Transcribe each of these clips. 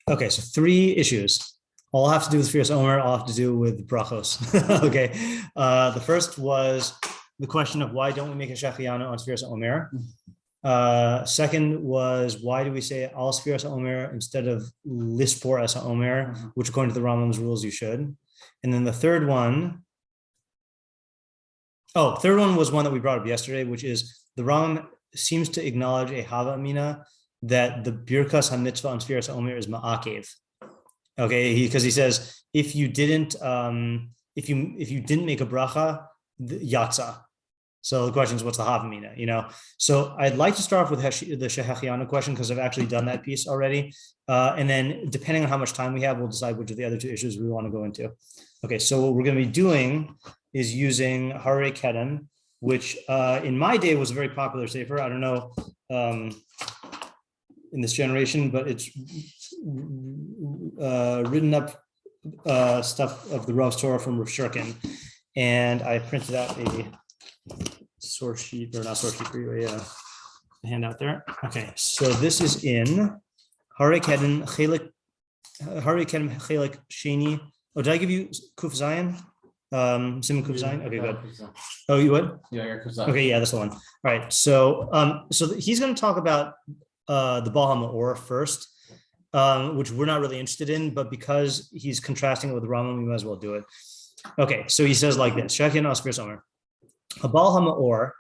Okay, so three issues. All have to do with Sefiras Omer, all have to do with Berachos. Okay. The first was the question of why don't we make a Shehecheyanu on Sefiras Omer? Second was why do we say al Sefiras Omer instead of lispor as Omer, which according to the Rambam's rules you should. And then the third one was one that we brought up yesterday, which is the Rambam seems to acknowledge a hava amina that the birkas ha-mitzvah on Sefiras Omer is ma'akev. Okay, because he says if you didn't make a bracha, yatsa. So the question is, what's the havamina? So I'd like to start off with the Shehecheyanu question because I've actually done that piece already, and then depending on how much time we have, we'll decide which of the other two issues we want to go into. Okay, so what we're going to be doing is using Hararei Kedem, which in my day was a very popular sefer. I don't know in this generation, but it's written up stuff of the Rav's Torah from Rav Shorkין, and I printed out a source sheet, or not source sheet for you, a handout there. Okay, so this is in Hararei Kedem Chelik Sheni. Oh, did I give you Kuf Zayin? Siman Kuf Zayin? Okay, good. Oh, you would? Yeah, Kuf Zayin. Okay, yeah, that's the one. All right, so he's going to talk about the Baal HaMaor first, which we're not really interested in, but because he's contrasting it with Rambam, we might as well do it. Okay, so he says like this: Shehecheyanu al Sefiras Omer. Baal HaMaor,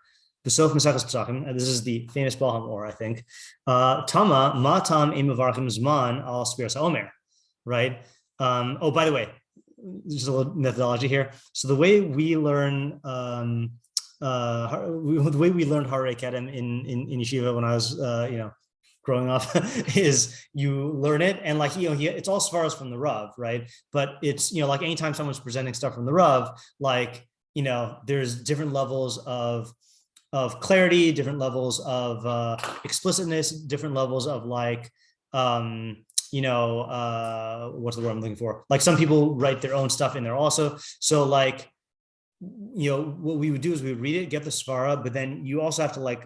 B'sof Mesachas Psachim, and this is the famous Baal HaMaor, I think. Tama matam ein mevarchim zman al Sefiras Omer, right? Oh, by the way, just a little methodology here. So the way we learn, the way we learned Hararei Kedem in yeshiva when I was, growing up, is you learn it and it's all sevaras from the Rav, right? But it's like anytime someone's presenting stuff from the Rav, there's different levels of clarity, different levels of explicitness, different levels of what's the word I'm looking for? Like some people write their own stuff in there also. So what we would do is we would read it, get the sevara, but then you also have to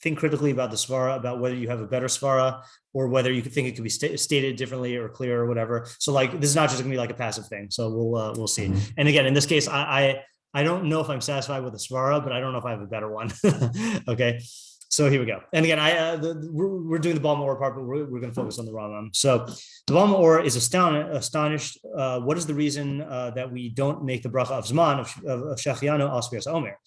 think critically about the sevara, about whether you have a better sevara or whether you could think it could be stated differently or clear or whatever. So this is not just gonna be like a passive thing. So we'll see. And again, in this case, I don't know if I'm satisfied with the svara, but I don't know if I have a better one. Okay, so here we go. And again, we're doing the Baal HaMaor part, but we're going to focus on the Rambam. So the Baal HaMaor is astonished. What is the reason that we don't make the bracha of zman of Shehecheyanu al Sefiras Omer?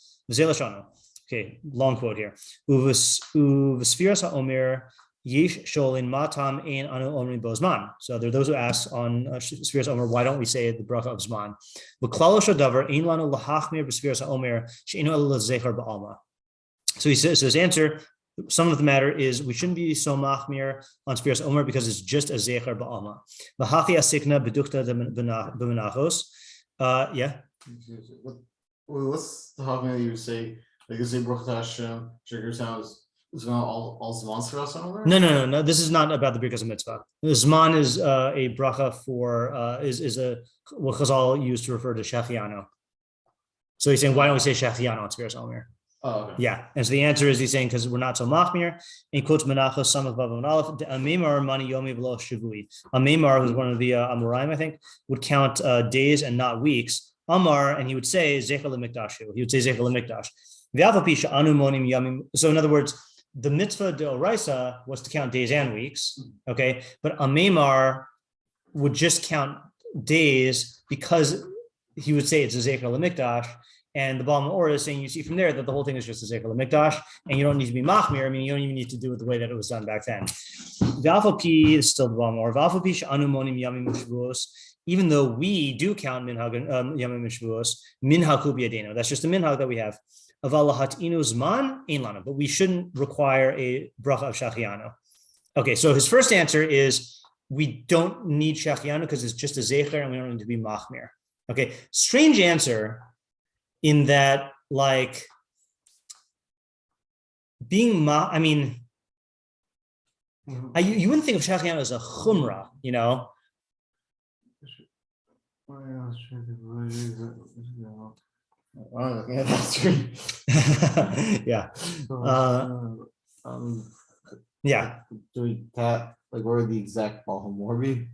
Okay, long quote here. Sefiras Omer Yish Sholin Matam Ein Anu Omri Bozman. So there are those who ask on Sefiras Omer, why don't we say the bracha of Zman? So he says, so his answer, some of the matter is we shouldn't be so machmir on Sefiras Omer because it's just a zecher ba'alma. V'hachi asikna bedukta b'menachos. Yeah. What's the hachmir you say? Like you say bracha Hashem, sugar sounds. Is all Zman Sefiras Omer? No. This is not about the birkas of mitzvah. Zman is a bracha for is what Chazal used to refer to Shehecheyanu. So he's saying, why don't we say Shehecheyanu on Sefiras Omer? Oh, okay. Yeah, and so the answer is he's saying because we're not so machmir. In quotes Menachos, some of Vav and Aleph, Amemar mani yomi v'lo shivui. Amemar, who's one of the Amoraim, I think, would count days and not weeks. Amar, and he would say Zecher leMikdashu. He would say Zecher leMikdash. So in other words, the mitzvah d'oraisa was to count days and weeks, okay? But Amemar would just count days because he would say it's a Zecher leMikdash, and the Baal HaMaor is saying, you see from there that the whole thing is just a Zecher leMikdash, and you don't need to be machmir. I mean, you don't even need to do it the way that it was done back then. V'alfal pi is still the Baal HaMaor. V'alfal pi she'anu monim yamim u'shvuos. Even though we do count minhag yamim u'shvuos, minhag hu b'yadenu. That's just a minhag that we have. But we shouldn't require a bracha of Shehecheyanu. Okay, so his first answer is we don't need Shehecheyanu because it's just a zecher and we don't need to be machmir. Okay, strange answer in that being you wouldn't think of Shehecheyanu as a chumrah, Oh, yeah, that's true. Yeah. Yeah. Do we what would the exact Baal HaMaor be?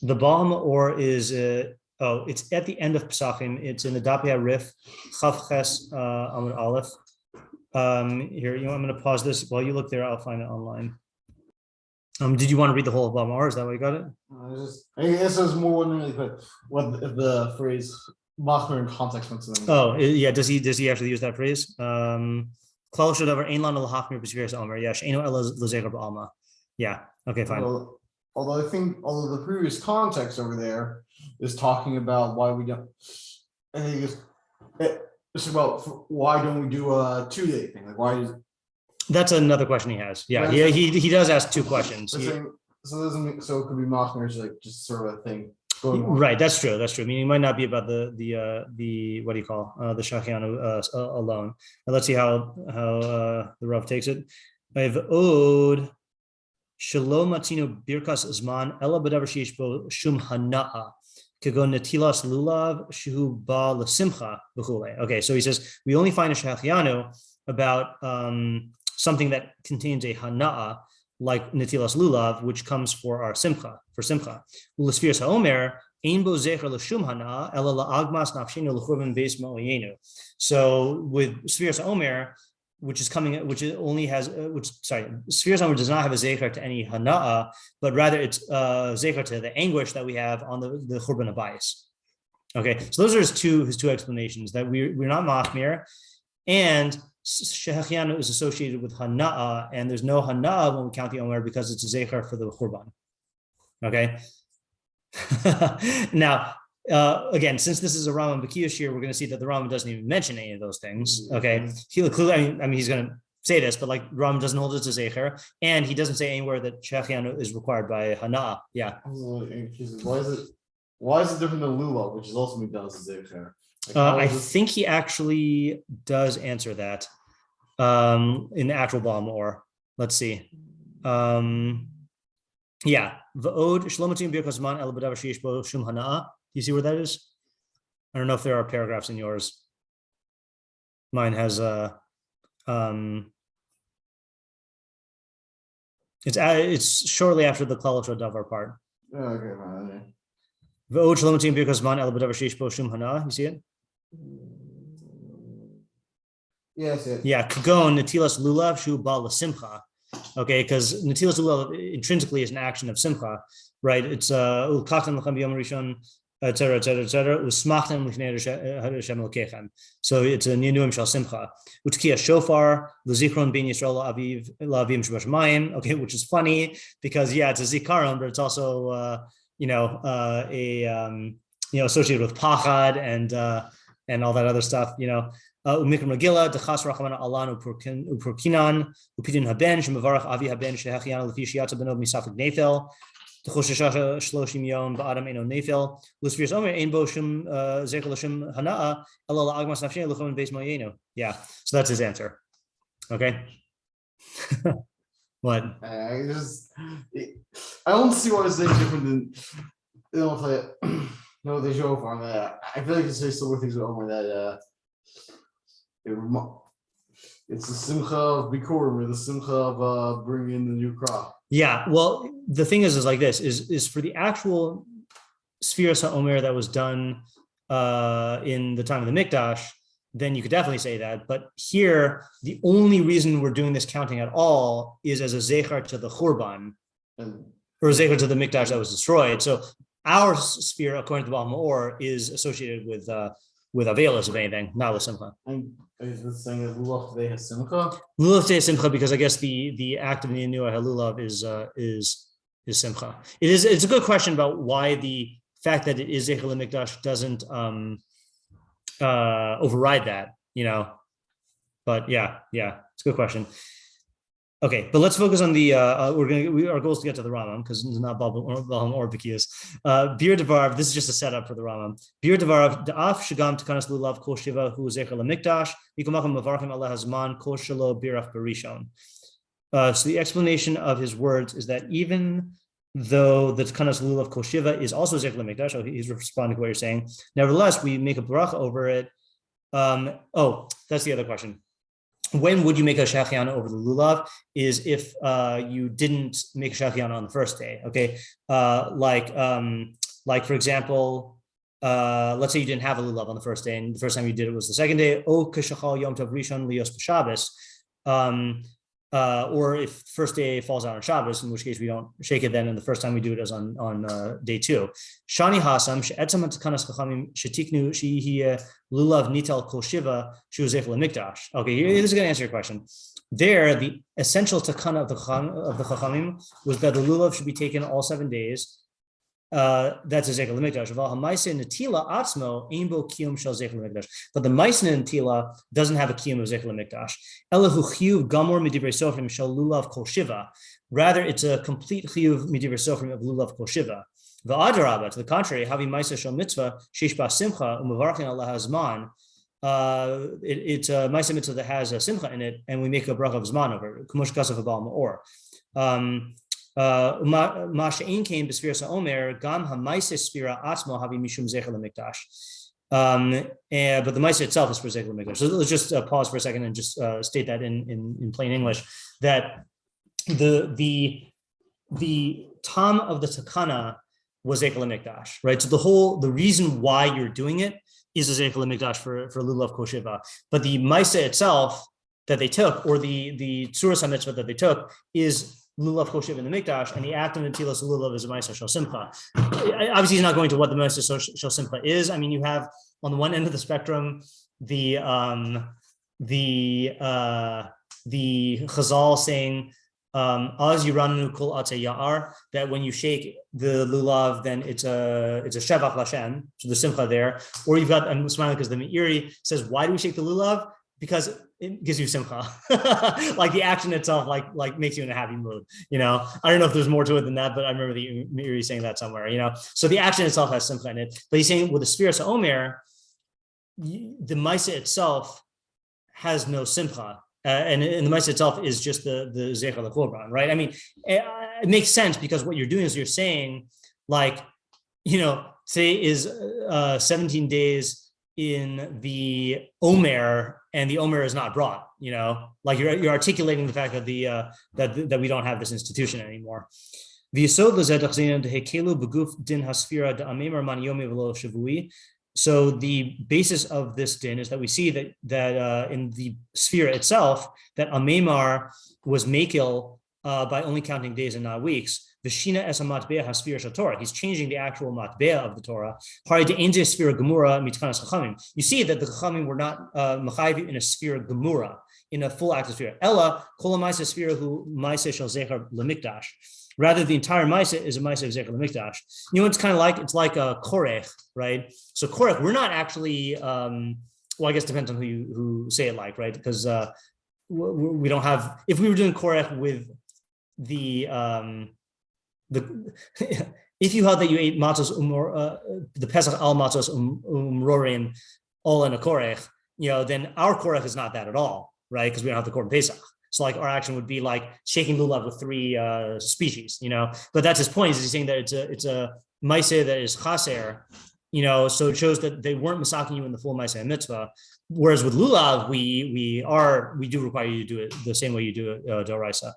The Baal HaMaor is it's at the end of Psachim. It's in the Dapei Arif Chav Ches Amud Aleph. Here, I'm going to pause this while you look there. I'll find it online. Did you want to read the whole Baal HaMaor? Is that why you got it? I guess I was more wondering what if the phrase Machmer in context went to them. Oh, yeah. Does he actually use that phrase? Klal Shodavar Ein Lanu L'Hachmir B'Sefiras Omer. Yeah, She'einu Ela L'Zecher B'Alma. Yeah. Okay, fine. Although the previous context over there is talking about why we don't. I think it's about why don't we do a 2-day thing? Like why is. That's another question he has. Yeah, he does ask two questions. So it could be Machmer, like just sort of a thing going on. Right, that's true. I mean, it might not be about the what do you call the Shehecheyanu alone. And let's see how the Rav takes it. I've owed Shalom Matino Birkas Zman Ella B'davar Sheish Bo Shum Hana'a Kegon Netilas Lulav Shehu Ba L'Simcha B'Chulei. Okay, so he says we only find a Shehecheyanu about something that contains a hana'a, like netilas lulav, which comes for our simcha, for simcha. U'l'Sefiras ha'omer, ein bo zecher l'shum hana'a, ela la'agmas nafshenu l'churban beis ma'oyenu. So with Sefiras ha'omer, Sefiras ha'omer does not have a zecher to any hana'a, but rather it's zecher to the anguish that we have on the churban habayis. Okay, so those are his two explanations, that we're not machmir, and Shehecheyanu is associated with hana'a, and there's no hana'a when we count the omer because it's a zecher for the churban. Okay. Now, again, since this is a Rambam Bekius here, we're going to see that the Rambam doesn't even mention any of those things. Okay. He's going to say this, but like Rambam doesn't hold it as a zecher, and he doesn't say anywhere that Shehecheyanu is required by hana'a. Yeah. Why is it different than lulav, which is also done as a zecher? I think he actually does answer that in the actual Baal HaMaor. Let's see. Yeah. V'od shlomatim birkas man el b'davar sheish bo shum hana'a. Do you see where that is? I don't know if there are paragraphs in yours. Mine has it's shortly after the klal davar part. Okay. V'od shlomatim birkas man el b'davar sheish bo shum hana'a. You see it? Yes. Yeah, kagon netilas lulav shu ba l'simcha. Okay, because netilas lulav intrinsically is an action of simcha, right? It's ulkatan l'chem b'yom rishon, etc. Usmachtem l'fnei Hashem l'kechem. So it's a ninuim shal simcha. Utkiya shofar l'zikron ben Yisrael la'avim shebashamayim. Okay, which is funny because it's a zikaron, but it's also associated with pachad and all that other stuff, Umikram Megillah, Dechas Rachamana Alan Upurkinan, Upidin Haben, Shemavarach Avi Haben, Shehecheyanu Lefi Shiata Benov Misafik Nefel, Dechoshesha Shloshim Yom Ba'adam Eno Nefel, Lusfirs Omer Ein Bo Shum Zekel L'Shem Hana'a, Ela La'agmas Nafshen L'Chom Beis Moyenu. Yeah, so that's his answer. Okay. What? I don't see why it's different than they show for that. I feel like it's similar things with Omer that it's the simcha of bikurim or the simcha of bringing in the new crop. Yeah, well, the thing is like this: is for the actual Sefiras HaOmer that was done in the time of the Mikdash, then you could definitely say that. But here, the only reason we're doing this counting at all is as a zecher to the churban, or a zecher to the Mikdash that was destroyed. So our sphere, according to the Baal HaMaor, is associated with avelas, if anything, not with simcha. And is this saying that lulav today has simcha? Lulav today has simcha because I guess the act of ninuah halulav is simcha. It's a good question about why the fact that it is zecher l'mikdash doesn't override that, But yeah, it's a good question. Okay, but let's focus on the. Our goal is to get to the Rambam because it's not Baal or Bekius. Bir Devarav. This is just a setup for the Rambam. Bir Devarav Da'af Shagam Takanas Lulav Kol Shiva Hu Zecher LaMikdash Mikamachim Mavarchim Allah Hazman Kol Shelo Birach Barishon. So the explanation of his words is that even though the Takanas Lulav Kol Shiva is also Zecher LaMikdash, so he's responding to what you're saying. Nevertheless, we make a bracha over it. That's the other question. when would you make a Shehecheyanu over the lulav is if you didn't make a Shehecheyanu on the first day. Okay, like for example, let's say you didn't have a lulav on the first day, and the first time you did it was the second day. O kishachal yom tov rishon lios b'Shabbos. Or if first day falls out on Shabbos, in which case we don't shake it then, and the first time we do it is on day 2. Shani hasam she'etzam takanas chachamim shetiknu shehiye lulav nital kol shiva shu'zef lemikdash. Okay, this is going to answer your question. There, the essential takana of the chachamim was that the lulav should be taken all 7 days. That's a zecher lemikdash. Netila atzmo aimbo kiyum shel zecher lemikdash. But the ma'aseh netila doesn't have a kiyum of zecher lemikdash. Elahu chiyuv gamor midivrei sofrim shel lulav kol shiva. Rather, it's a complete chiyuv midivrei sofrim of lulav kol shiva. V'adarabah, to the contrary, havi ma'aseh shel mitzvah sheish ba simcha u'mevarchin alaha zman. It's a ma'aseh mitzvah that has a simcha in it, and we make a bracha of zman over it. K'mosh kasav ha'Baal Ma'or. Masha'in came b'Sefiras Omer gam ha'ma'aseh sefira atzmo havi mishum zecher lemikdash. But the ma'aseh itself is for zecher lemikdash. So let's just pause for a second and just state that in plain English, that the tam of the takana was zecher lemikdash, right? So the reason why you're doing it is a zecher lemikdash for lulav kol shiva, but the ma'aseh itself that they took, or the tzuras mitzvah that they took, is lulav kol shiva in the mikdash, and the act of netilas lulav is a ma'aseh shel simcha. Obviously, he's not going to what the ma'aseh shel simcha is. I mean, you have on the one end of the spectrum the Chazal saying az yiranu kol atei ya'ar, that when you shake the lulav, then it's a shevach l'Hashem, so the simcha there. Or you've got, I'm smiling because the Meiri says, why do we shake the lulav? Because it gives you simcha. Like the action itself, like makes you in a happy mood. I don't know if there's more to it than that, but I remember the Meiri saying that somewhere. So the action itself has simcha in it. But he's saying with the Sefiras Omer, the ma'aseh itself has no simcha, and the ma'aseh itself is just the zecher lekorban, right? I mean, it makes sense because what you're doing is you're saying, like, today is 17 days in the Omer, and the Omer is not brought. Like you're articulating the fact that that we don't have this institution anymore. So the basis of this din is that we see that in the sefira itself, that Amemar was makil by only counting days and not weeks. V'shina es matbea hasfira shel Torah. He's changing the actual matbea of the Torah. Hararei Kedem sefira gemura mitkanas chachamim. You see that the chachamim were not mechayiv in a sefira gemura, in a full act of sefira. Ella kol ma'aseh sefira hu ma'aseh shel zecher lemikdash. Rather, the entire ma'aseh is a ma'aseh of zecher lemikdash. It's kind of like, it's like a korech, right? So korech, we're not actually, well, I guess it depends on who say it like, right? Because we don't have, if we were doing korech with the if you had that you ate matzos the Pesach al matzos umrorim all in a korech, then our korech is not that at all, right? Because we don't have the korban Pesach. So like our action would be like shaking lulav with 3 species, But that's his point. Is he's saying that it's a ma'aseh that is chaser, So it shows that they weren't masaking you in the full ma'aseh mitzvah. Whereas with lulav, we do require you to do it the same way you do it d'oraisa.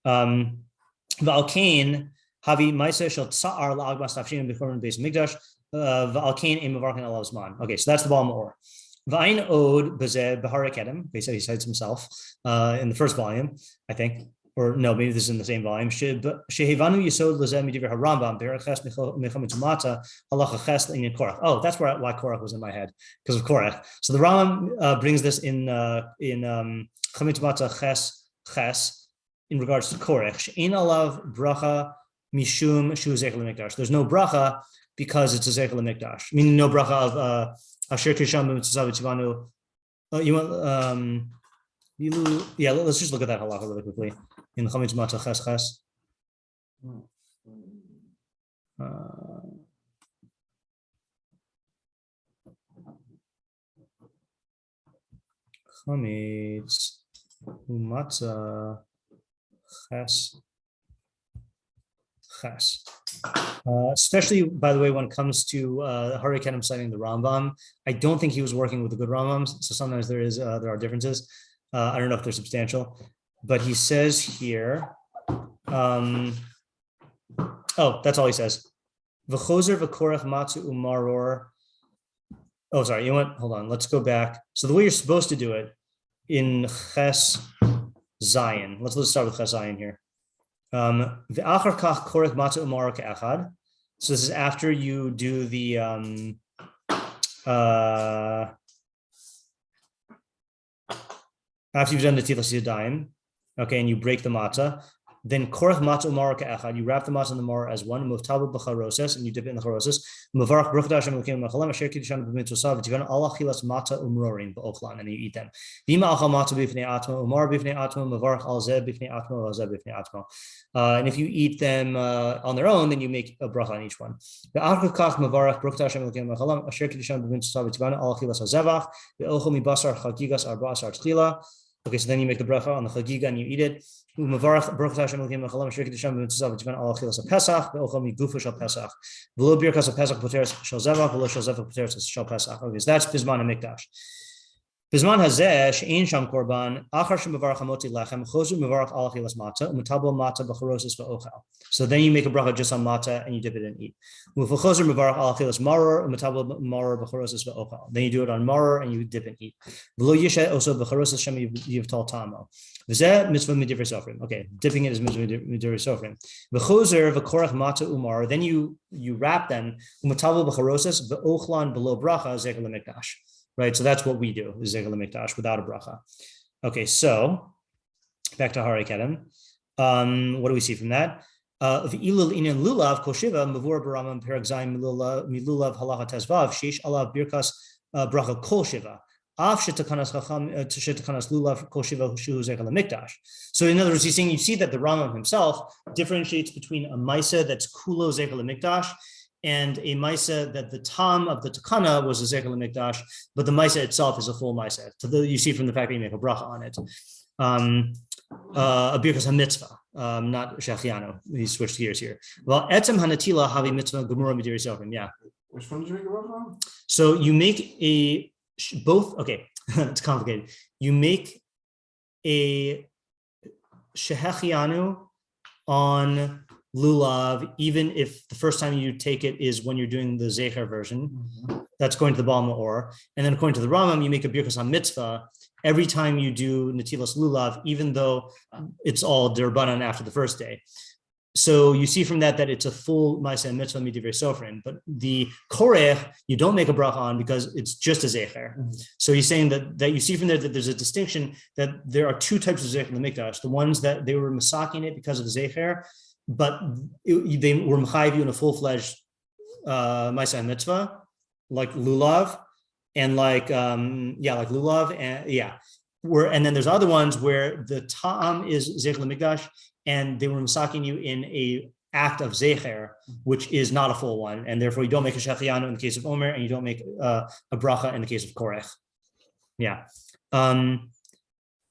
V'alkein havi ma'aseh shel tsa'ar la'agmas tafshin b'korban beis mikdash v'alkein im mevarchin alav zman. Okay, so that's the Baal Ma'or. V'ayin od b'zeh Hararei Kedem. He said he cites himself in the first volume, I think, or no, maybe this is in the same volume. Shehevanu yisod l'zeh midivrei Rambam Berachos wמצה halacha ches l'inyan Korach. Oh, that's why Korach was in my head, because of Korach. So the Rambam brings this in wמצה ches in regards to Korach. She'ein alav bracha mishum shu zecher lemikdash. There's no bracha because it's a zecher lemikdash. Meaning no bracha of asher kisham b'mitzvah v'tzivanu. Yeah, let's just look at that halacha really quickly in wמצה ches. wמצה ches. Especially, by the way, when it comes to Hararei Kedem citing the Rambam, I don't think he was working with the good Rambams. So sometimes there are differences. I don't know if they're substantial, but he says here, oh, that's all he says. V'chozer v'korach matzu umaror. Oh, sorry, you know what? Hold on, let's go back. So the way you're supposed to do it in Ches Zion, let's start with Ches Zion here. V'achar kach korach matzu umaror ke'echad. So this is after you do the after you've done the tilas yadayim, okay, and you break the matzah, then korach matzah umar ke'echad, you wrap the matzah in the mora as one, muvtabu b'charoses, and you dip it in the charoses, mavarach b'ruch Hashem l'keim l'chalam, asher kiddushan b'mitzvah, v'tivan ala chilas matzah umrorim b'ochlan, and you eat them. V'ima achal matzah b'ifnei atma, umar b'ifnei atma, mavarach al zeh b'ifnei atma, al zeh b'ifnei atma. And if you eat them on their own, then you make a bracha on each one. V'achar kach mavarach b'ruch Hashem l'keim l'chalam, asher kiddushan b'mitzvah, v'tivan ala chilas hazevach, v'ochel mibasar chagigas arba'asar tchila. Okay, so then you make the bracha on the chagiga and you eat it. Mavarach b'ruch Hashem l'keim l'chalam, asher kiddushan b'mitzvah, v'tivan ala chilas pesach, v'ochel migufa shel pesach. V'lo birkas pesach poteres shel zevach, v'lo shel zevach poteres shel pesach. Okay, so that's Bizman and Mikdash. Bizman hazeh she'ein sham korban achar shem mevarach hamotzi lechem chozu mevarach al achilas matzah u'metabel matzah b'charosis v'ochel. So then you make a bracha just on matzah and you dip it and eat. U'v'chozu mevarach al achilas maror u'metabel maror b'charosis v'ochel. Then you do it on maror and you dip and eat. V'lo yishe also b'charosis shem yivtal tamo. V'zeh mitzvah midivrei sofrim. Okay, dipping it is mitzvah midivrei sofrim. V'chozer v'korach matzah umar. Then you wrap them u'metabel b'charosis v'ochlan below bracha zecher lemikdash. Right, so that's what we do, is Zecher L'Mikdash without a bracha. Okay, so back to Hararei Kedem. What do we see from that? V'ilul inyan lulav kol shiva mavur b'Rambam perek zayin milulav halacha tezvav sheish alav birkas bracha kol shiva. Af shetakanas chacham shetakanas lulav kol shiva shu Zecher L'Mikdash. So in other words, he's saying you see that the Rambam himself differentiates between a maisa that's kulo Zecher L'Mikdash and a maisa that the tam of the takana was a zecher l'mikdash, but the maisa itself is a full maisa. So you see from the fact that you make a bracha on it. A birkas ha-mitzvah, not Shehecheyanu. He switched gears here. Well, etzem hanatila havi mitzvah gemura midiri sofrim. Yeah. Which one did you make a bracha on? So you make both. Okay, it's complicated. You make a Shehecheyanu on lulav, even if the first time you take it is when you're doing the zecher version, that's going to the Baal Ma'or. And then according to the Rambam, you make a birkas on mitzvah every time you do netilas lulav, even though it's all derbanan after the first day. So you see from that it's a full ma'aseh and mitzvah midivrei sofrim. But the korech, you don't make a bracha on because it's just a zecher. So he's saying that you see from there that there's a distinction, that there are two types of zecher in the mikdash. The ones that they were masaking it because of the zecher, but they were mechayiv you in a full-fledged ma'aseh and mitzvah, like lulav, and like lulav, and then there's other ones where the ta'am is zecher l'mikdash, and they were masaking you in a act of zecher, which is not a full one, and therefore you don't make a Shehecheyanu in the case of Omer, and you don't make a bracha in the case of Korech. Yeah.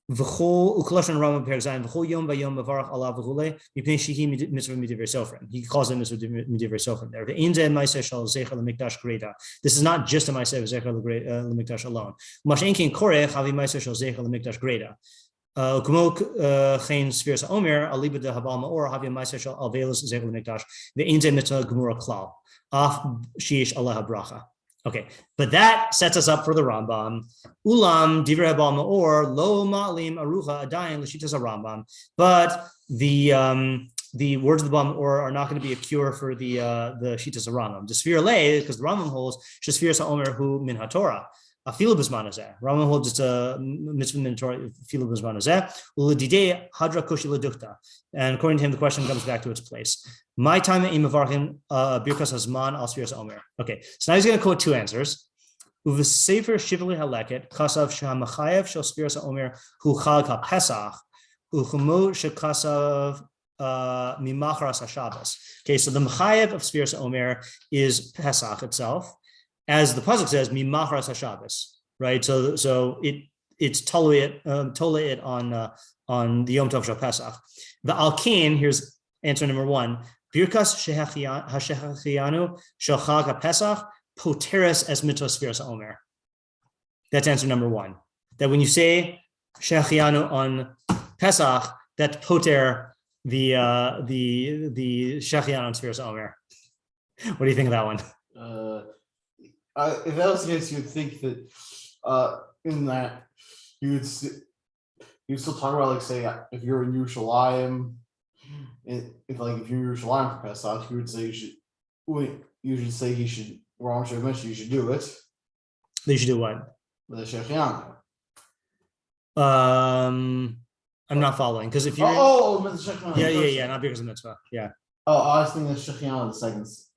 V'chol ukolosh Rambam perek zayin v'chol yom v'yom mavarach alav v'chulei mipnei shehi mitzvah midivrei sofrim. He calls it mitzvah midivrei sofrim there. Ve'ein zeh ma'aseh shel zecher l'mikdash greda. This is not just a ma'aseh of zecher l'mikdash alone. Mashen kein korech havi ma'aseh shel zecher l'mikdash greda. Kumo chen Sefiras Omer aliba de habal ma'or havi ma'aseh shel alvelos zecher l'mikdash ve'ein zeh mitzvah gemura klal af sheish alaha bracha. Okay, but that sets us up for the Rambam. Ulam divrei Baal Ma'or lo ma'alim arucha adayin l'shitas Rambam. But the words of the Baal Ma'or are not going to be a cure for the shitas Rambam. The Sefira lei, because the Rambam holds Sefiras Omer hu min haTorah. Afilu b'zman hazeh. Rambam holds it's a mitzvah min Torah. Afilu b'zman hazeh. Uladidei hadra koshi ledukta. And according to him, the question comes back to its place. My time in Imavarchin birkas hazman al Sefiras Omer. Okay, so now he's going to quote two answers. Uvesefer shivli haleket kasav shamachayev shel Sefiras Omer hu chag haPesach uchumo shekasav mimachras hashabbos. Okay, so the mechayev of Sefiras Omer is Pesach itself, as the pasuk says mimachras hashabbos. Right, so it's tolei it on the Yom Tov Shel Pesach. The Alkin, here's answer number one. Birkas Shehecheyanu Shel Chag HaPesach poteres as mitzvah Sefiras Omer. That's answer number one. That when you say Shehecheyanu on Pesach that poter the Shehecheyanu on Sefiras Omer. What do you think of that one? If that was the case, you'd think that in that you'd still talk about, like, say, if you're in Yerushalayim, if you're in Yerushalayim for Pesach, you would say you should say he should. Well, I'm sure eventually you should do it. They should do what? With the Shehecheyanu. I'm not following because if you're yeah, not because of mitzvah, yeah. Oh, I was thinking the Shehecheyanu the seconds.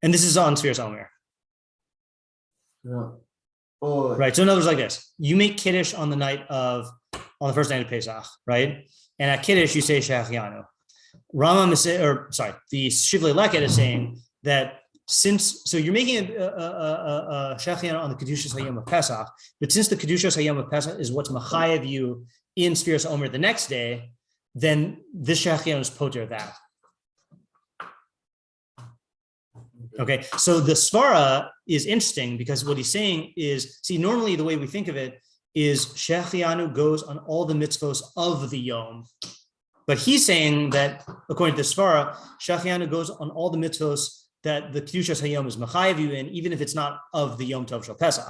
And this is on Sefiras Omer. Yeah. Oh. Right. So in other words, like this: you make kiddush on the first night of Pesach, right? And at kiddush you say Shehecheyanu. Rambam is the Shivlei Leket is saying that so you're making a Shehecheyanu on the Kedushas Hayom of Pesach, but since the Kedushas Hayom of Pesach is what's machayev you in Sefiras Omer the next day, then this Shehecheyanu is poter that. Okay, so the svara is interesting because what he's saying is, see, normally the way we think of it is Shehecheyanu goes on all the mitzvos of the yom, but he's saying that according to the svara, Shehecheyanu goes on all the mitzvos that the Kedushas Hayom is machayev you in, even if it's not of the Yom Tov Shel Pesach.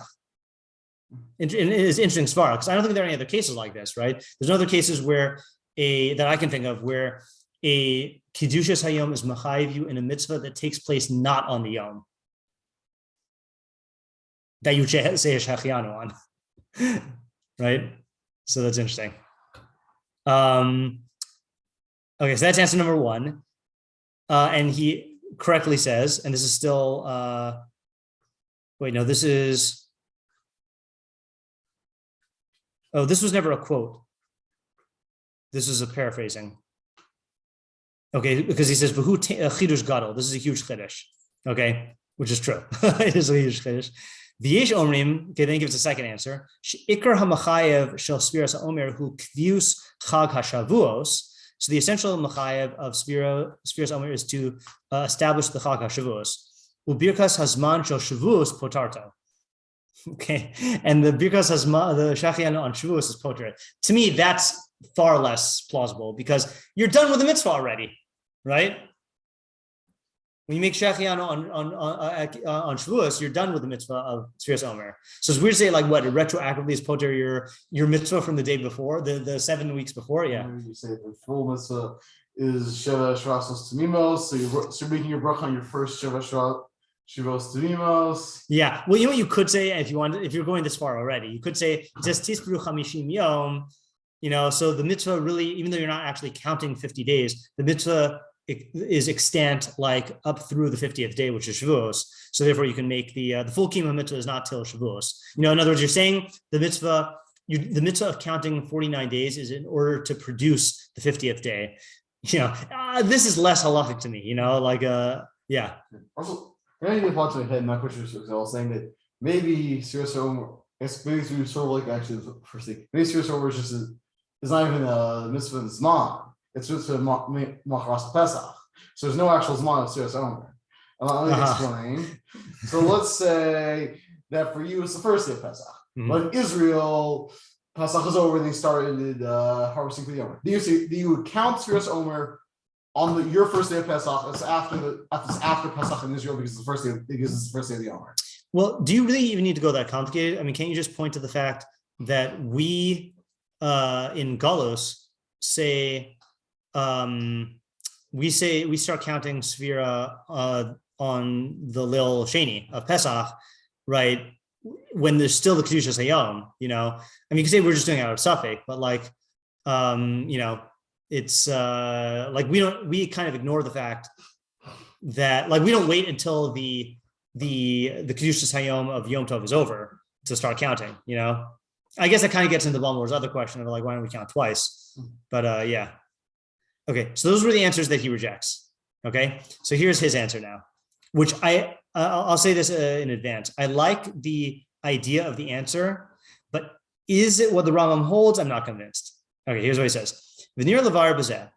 And it is interesting svara because I don't think there are any other cases like this, right? There's no other cases that I can think of where a Kedushas Hayom is machayev you in a mitzvah that takes place not on the Yom, that you say a Shehecheyanu on, right? So that's interesting. Okay, so that's answer number one. And he correctly says, and this is still, this was never a quote. This is a paraphrasing. Okay, because he says, "V'hu chidush gadol." This is a huge chiddush. Okay, which is true. It is a huge chiddush. V'yesh omrim. Okay, then he gives a second answer. Ikar hamachayev shel Sefiras Omer hu kvius chag hashavuos. So the essential machayev of Sefiras Omer is to establish the chag hashavuos. Ubirkas hazman shel shavuos potarto. Okay, and the birkas hazman, the Shehecheyanu on shavuos is poter. To me, that's far less plausible because you're done with the mitzvah already, right? When you make Shehecheyanu on Shavuos, you're done with the mitzvah of Sefiras Omer. So it's weird to say, like, what, it retroactively is poter your mitzvah from the day before, the 7 weeks before, yeah. You say the full mitzvah is Sheva Shrasos Tamimos, so you're making your bracha on your first Sheva Shivos Tamimos. Yeah, well, you know what you could say if you're going this far already, you could say just Tisperu Chamishim Yom. So the mitzvah really, even though you're not actually counting 50 days, the mitzvah is extant like up through the 50th day, which is Shavuos. So therefore, you can make the full kima mitzvah is not till Shavuos. In other words, you're saying the mitzvah of counting 49 days is in order to produce the 50th day. This is less halakhic to me. Yeah. Also, I need to watch my head in my question. I was saying that maybe Sefiras Omer, maybe sort of like actually the first thing. Maybe Sefiras Omer is just it's not even a mitzvah in Zman. It's mitzvah Macharas Pesach. So there's no actual Zman of Sefiras Omer. Let me explain. So let's say that for you it's the first day of Pesach. Mm-hmm. But in Israel, Pesach is over and they started harvesting for the Omer. Do you count Sefiras Omer on your first day of Pesach? It's after Pesach in Israel because it's the first day of the Omer. Well, do you really even need to go that complicated? I mean, can't you just point to the fact that we in Galus say we start counting Sefira on the Lil Sheni of Pesach, right? When there's still the Kedushas Hayom, I mean, you can say we're just doing it out of suffix, but it's we kind of ignore the fact that we don't wait until the Kedushas Hayom of Yom Tov is over to start counting, I guess that kind of gets into Balmor's other question of why don't we count twice? But yeah. Okay, so those were the answers that he rejects. Okay, so here's his answer now, which I'll say this in advance. I like the idea of the answer, but is it what the Rambam holds? I'm not convinced. Okay, here's what he says. V'nir levar b'zeh.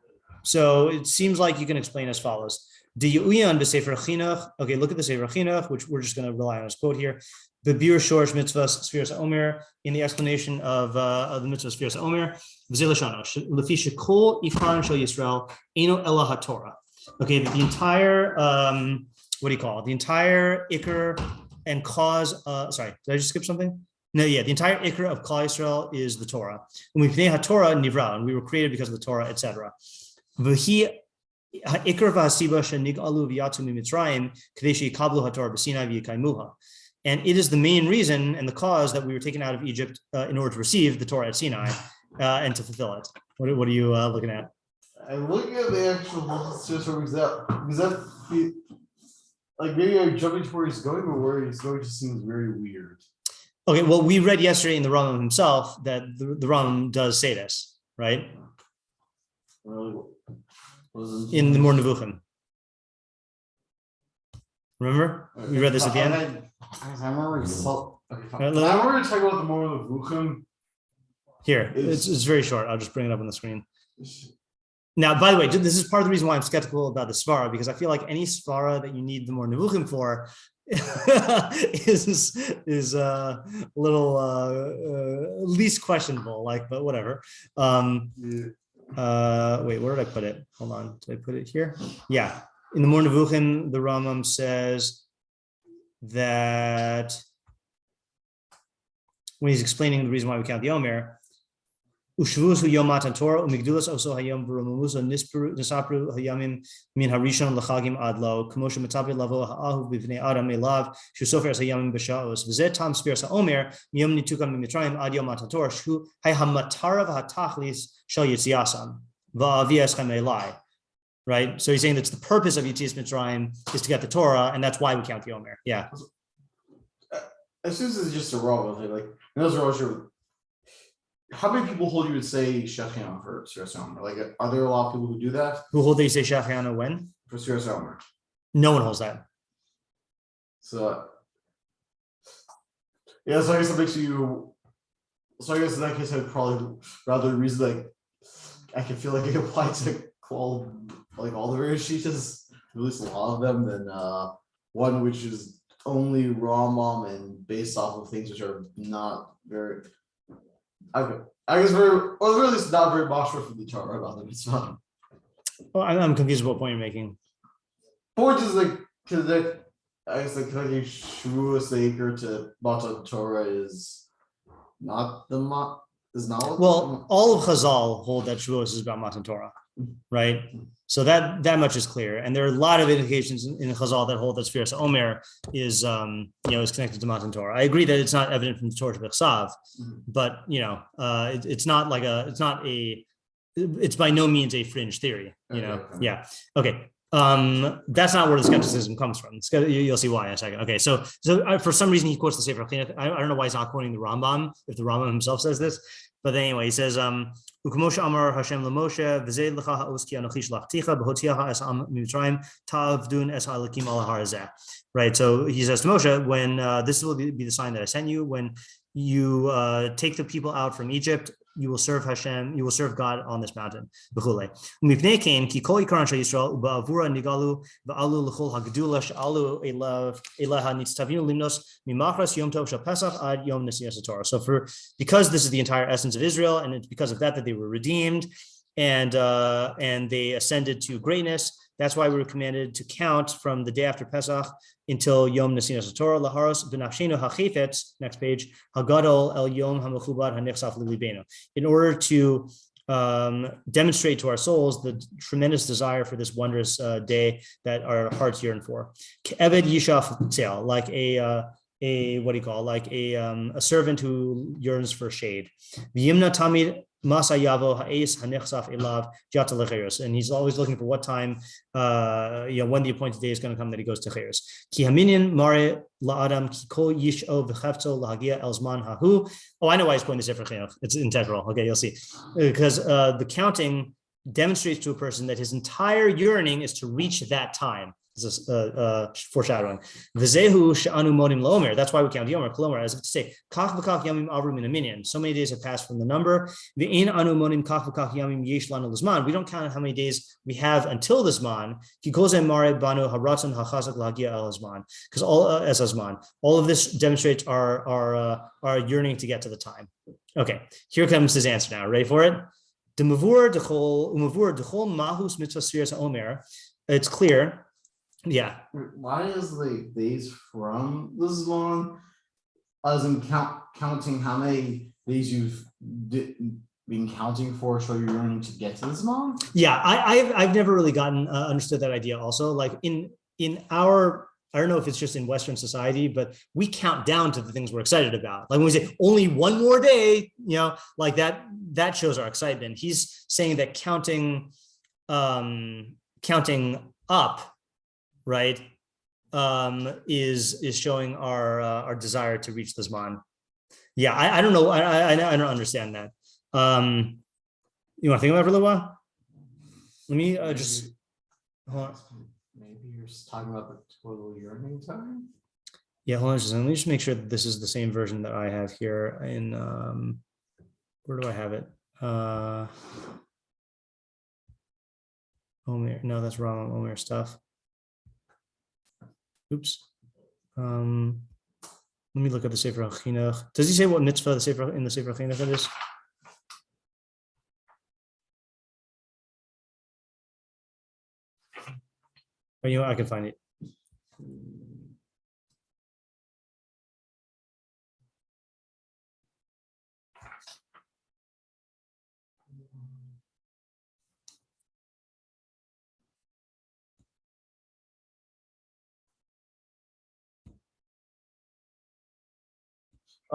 So it seems like you can explain as follows. The iyun b'sefer chinuch. Okay, look at the sefer chinuch, which we're just going to rely on his quote here. Bebir Shorsh Mitzvah Sefiras Omer, in the explanation of the Mitzvah Sefiras Omer, Lefi Shekol Ifran Shel Yisrael Eno Ela HaTorah. Okay, the entire what do you call it? The entire ikr and cause. Sorry, did I just skip something? No, yeah, the entire ikr of Klal Yisrael is the Torah. And we pnei HaTorah nivra, and we were created because of the Torah, etc. V'hi ikr v'hasiba shenig'alu v'yatzu miMitzrayim k'dei she'yikablu HaTorah b'Sinai v'yikaimuha. And it is the main reason and the cause that we were taken out of Egypt in order to receive the Torah at Sinai and to fulfill it. What are you looking at? I'm looking at the actual because that like maybe I'm jumping to where he's going, but where he's going just seems very weird. Okay, well, we read yesterday in the Rambam himself that the Rambam does say this, right? In the more Nevuchim. Remember? We read this at the end? I remember talking about the more Nevuchim. Here, it's very short. I'll just bring it up on the screen. Now, by the way, this is part of the reason why I'm skeptical about the svara, because I feel like any svara that you need the more Nevuchim for is a little least questionable, but whatever. Wait, where did I put it? Hold on, did I put it here? Yeah, in the more Nevuchim, the Rambam says that when he's explaining the reason why we count the Omer, Ushvus hu yom matan Torah umigdulas oso hayom v'romamusa nisapru hayamim min harishon l'chagim adlo k'moshe metabi lavo ha'ahu b'vnei adam elav shu sofer es hayamim b'sha'os v'zeh tam Sefiras ha'omer miyom nitukam mitzrayim ad yom matan Torah shu hayamatara v'hatachlis shel yitziasam va'avi eschem elai. Right, so he's saying that's the purpose of Yitzias Mitzrayim is to get the Torah, and that's why we count the Omer. Yeah. As soon as it's just a raw, like those are also. How many people hold you would say Shehecheyanu for Sefiras Omer? Like, are there a lot of people who do that? Who hold that you say Shehecheyanu when? For Sefiras Omer. No one holds that. So, yeah, so I guess that makes you. So I guess in that case, I'd probably rather reason like I can feel like it applies to all the various shitas, at least a lot of them, than one which is only Rambam and based off of things which are not very. I guess or at least not very mashra from the Torah about the mitzvah. Well, I'm confused about what point you're making. Point is because I guess connecting Shavuos Acre to Matan Torah is not not. Well, all of Chazal hold that Shavuos is about Matan Torah, right? So that much is clear, and there are a lot of indications in Chazal that hold that Sefiras Omer is is connected to Matan Torah. I agree that it's not evident from the Torah Bechsav, but it's by no means a fringe theory. Yeah. Okay. That's not where the skepticism comes from. You'll see why in a second. Okay, so for some reason he quotes the Sefer HaChinuk. I don't know why he's not quoting the Rambam if the Rambam himself says this, but anyway, he says, "U'kmoshe amar Hashem leMoshe v'zeh lecha ha'os ki anochi shlachticha b'hotiacha es am mitzrayim ta'avdun es ha'elakim al harazeh." Right. So he says to Moshe, when this will be the sign that I sent you, when you take the people out from Egypt, you will serve Hashem, you will serve God on this mountain. Because this is the entire essence of Israel, and it's because of that they were redeemed and they ascended to greatness. That's why we were commanded to count from the day after Pesach until Yom Nesinas Torah Laharos B'nafshenu Hachifetz. Next page. Hagadol El Yom Hamechubad Hanichsaf Lilibenu. In order to demonstrate to our souls the tremendous desire for this wondrous day that our hearts yearn for. Eved Yishaf Tzel, like a servant who yearns for shade. V'yimna Tamid Masa Yavo Ha'es Hanichsaf Elav Jata Lecheres, and he's always looking for what time, when the appointed day is going to come that he goes to Cheres. Ki Haminin Mare LaAdam Ki Kol Yisho V'Chefto LaHagia Elzman Hahu. Oh, I know why he's pointing this Sefer HaChinuk. It's integral. Okay, you'll see, because the counting demonstrates to a person that his entire yearning is to reach that time. This is foreshadowing. V'zehu she'anu modim laomer. That's why we count yomer kolomer, as if to say, kach v'kach yamim avru min minyan. So many days have passed from the number. V'ein anu modim kach v'kach yamim yesh lanu l'zman. We don't count how many days we have until the zman. Ki kol zeh mare banu haratzon hachazak lahagia el zman. Because all as zman, all of this demonstrates our yearning to get to the time. Okay, here comes his answer now. Ready for it? The mavur dechol mahus mitzvah sefiras omer. It's clear. Yeah. Why is the days from the zman as in counting how many days you've been counting for, so you're learning to get to the zman? Yeah, I've never really gotten understood that idea. Also, like in our, I don't know if it's just in Western society, but we count down to the things we're excited about. Like when we say only one more day, like that shows our excitement. He's saying that counting up, right, is showing our desire to reach the zman. Yeah, I don't know. I don't understand that. You want to think about it for a little while? Let me just hold on. Maybe you're just talking about the total yearning time. Yeah, hold on just a second. Let me just make sure that this is the same version that I have here in where do I have it? Omer. No, that's wrong. Omer stuff. Oops. Let me look at the Sefer HaChinach. Does he say what mitzvah in the Sefer HaChinach it is? Oh, you know what? I can find it.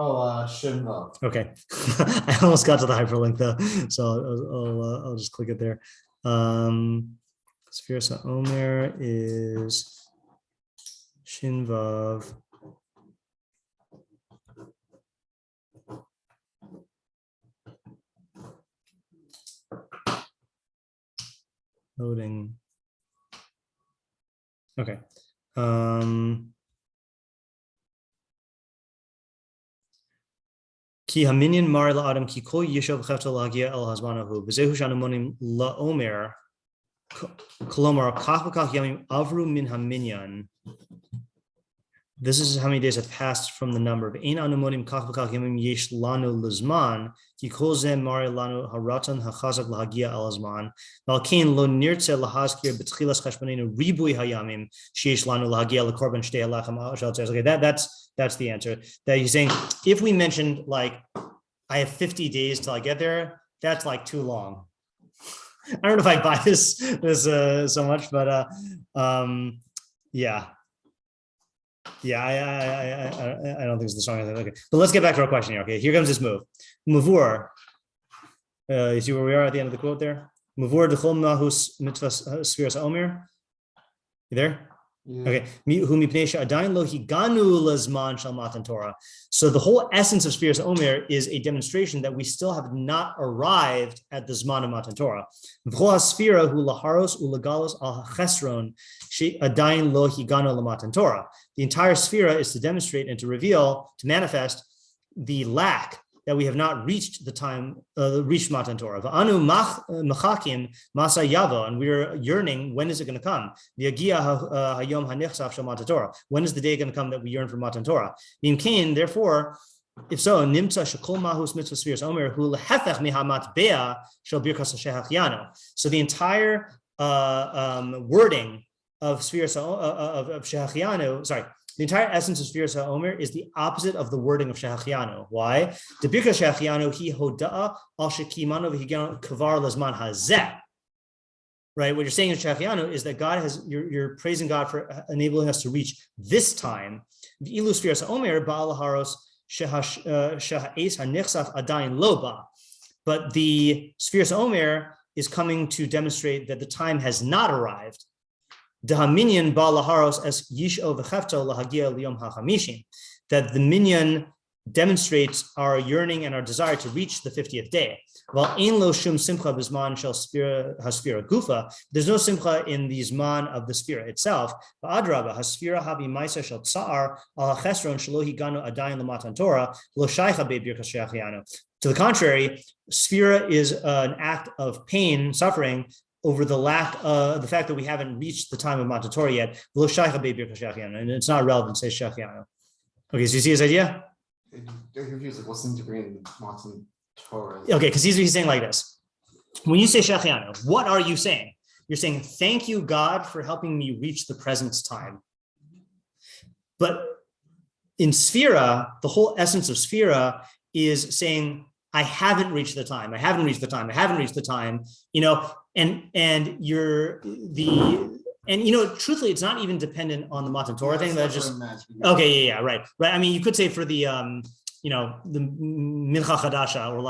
Shinva. Okay, I almost got to the hyperlink though, so I'll just click it there. Sefiras Omer is Shinvav. Loading. Okay. Ki haminyan mari la'adam ki kol yishov chefta lahagia el hazmanahu b'zehu shanu monim la'omer kolomar kach v'kach yamim avru min haminyan. This is how many days have passed from the number. Ein anu monim kach v'kach yamim yesh lanu l'zman ki kol zeh mari lanu haratan hachazak lahagia el hazman val kein lo nirtze lahazkir b'tchilas cheshbonenu ribui hayamim sheyesh lanu lahagia lekorban shtei halachim shal tzez. Okay, that's the answer. That he's saying, if we mentioned like I have 50 days till I get there, that's like too long. I don't know if I buy this so much, but yeah, I don't think it's the strongest. Okay, but let's get back to our question here. Okay, here comes this move. Mavur. You see where we are at the end of the quote there. Mavur dechol mahus mitzvah sefiras omer. You there? Yeah. Okay. So the whole essence of Sefiras Omer is a demonstration that we still have not arrived at the Zman of Matan Torah. The entire Sefira is to demonstrate and to reveal, to manifest the lack that we have not reached the time, reached Matan Torah. And we are yearning, when is it going to come? When is the day going to come that we yearn for Matan Torah? Therefore, if so, so the entire wording of Shehecheyanu, the entire essence of Sefiras Omer is the opposite of the wording of Shehecheyanu. Why? The Birkas Shehecheyanu he hoda'a al shekimanu v'higanu kavar lazman hazeh. Right. What you're saying in Shehecheyanu is that God has you're praising God for enabling us to reach this time. The ilu Sefiras Omer Baal haros sheha'es hanichsaf adayin loba. But the Sefiras Omer is coming to demonstrate that the time has not arrived. Dahaminyan ba laharos as yisho v'chefto lahagia liyom hachamishim, that the minyan demonstrates our yearning and our desire to reach the 50th day. While ein lo shum simcha b'zman shel hasfira gufa, there's no simcha in the zman of the sfira itself. V'adraba hasfira habi ma'aser shel tsa'ar al hachesron shelo higanu adayin l'matan Torah lo shaycha be'birkas Shehecheyanu. To the contrary, sfira is an act of pain, suffering, over the fact that we haven't reached the time of matan Torah yet. Lo shaycha be'birkas Shehecheyanu, and it's not relevant to say Shehecheyanu. Okay, so you see his idea? They're confused. Like, what's the degree in matan Torah? Okay, because he's saying like this. When you say Shehecheyanu, what are you saying? You're saying, thank you, God, for helping me reach the present time. But in Sefira, the whole essence of Sefira is saying, I haven't reached the time. I haven't reached the time. I haven't reached the time. Truthfully, it's not even dependent on the Matan Torah thing. That's just okay. Yeah, right. I mean, you could say for the the Mincha Chadasha, or